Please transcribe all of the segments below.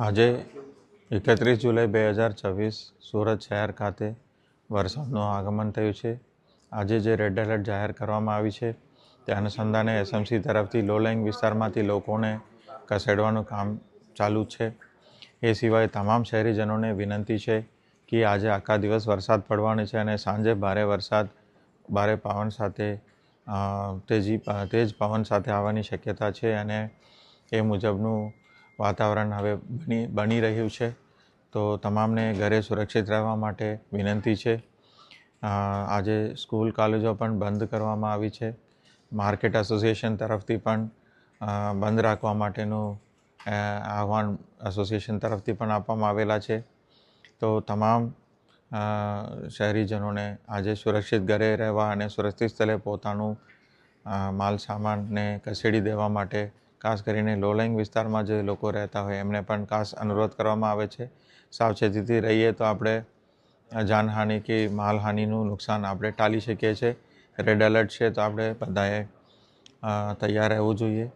આજે 31 જુલાઈ 2024 સુરત શહેર ખાતે વરસાદનું આગમન થયું છે. આજે જે રેડ એલર્ટ જાહેર કરવામાં આવી છે તે અનુસંધાને એસએમસી તરફથી લો લાઇંગ વિસ્તારમાંથી લોકોને ખસેડવાનું કામ ચાલુ છે. એ સિવાય તમામ શહેરીજનોને વિનંતી છે કે આજે આખા દિવસ વરસાદ પડવાનો છે અને સાંજે ભારે પવન સાથે તેજ પવન સાથે આવવાની શક્યતા છે અને એ મુજબનું વાતાવરણ હવે બની રહ્યું છે. તો તમામને ઘરે સુરક્ષિત રહેવા માટે વિનંતી છે. આજે સ્કૂલ કોલેજો પણ બંધ કરવામાં આવી છે. માર્કેટ એસોસિએશન તરફથી પણ બંધ રાખવા માટેનું આહવાન એસોસિએશન તરફથી પણ આપવામાં આવેલા છે. તો તમામ શહેરીજનોને આજે સુરક્ષિત ઘરે રહેવા અને સુરક્ષિત સ્થળે પોતાનું માલ સામાનને ખસેડી દેવા માટે ખાસ કરીને લો લાઇંગ વિસ્તારમાં જે લોકો રહેતા હોય એમને પણ ખાસ અનુરોધ કરવામાં આવે છે. સાવચેતીથી રહીએ તો આપણે જાનહાનિ કે માલહાનિનું નુકસાન આપણે ટાળી શકીએ છીએ. રેડ એલર્ટ છે તો આપણે બધાએ તૈયાર રહેવું જોઈએ.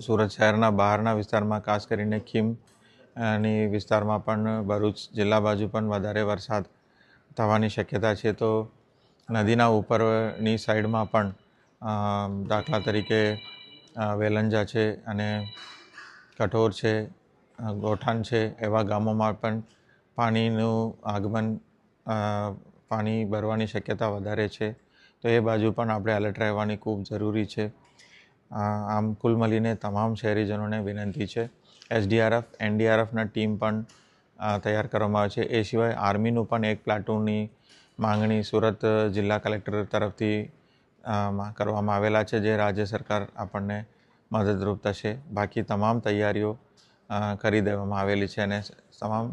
સુરત શહેરના બહારના વિસ્તારમાં ખાસ કરીને ખીમની વિસ્તારમાં પણ ભરૂચ જિલ્લા બાજુ પણ વધારે વરસાદ થવાની શક્યતા છે. તો નદીના ઉપરની સાઈડમાં પણ દાખલા તરીકે વેલંજા છે અને કઠોર છે, ગોઠાણ છે એવા ગામોમાં પણ પાણી ભરવાની શક્યતા વધારે છે. તો એ બાજુ પણ આપણે એલર્ટ રહેવાની ખૂબ જરૂરી છે. આમ કુલ મળીને તમામ શહેરીજનોને વિનંતી છે. એસડીઆરએફ, એનડીઆરએફના ટીમ પણ તૈયાર કરવામાં આવે છે. એ સિવાય આર્મીનું પણ એક પ્લાટૂનની માંગણી સુરત જિલ્લા કલેક્ટર તરફથી કરવામાં આવેલા છે, જે રાજ્ય સરકાર આપણને મદદરૂપ થશે. બાકી તમામ તૈયારીઓ કરી દેવામાં આવેલી છે અને તમામ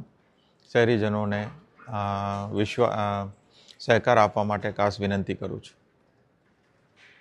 શહેરીજનોને સહકાર આપવા માટે ખાસ વિનંતી કરું છું.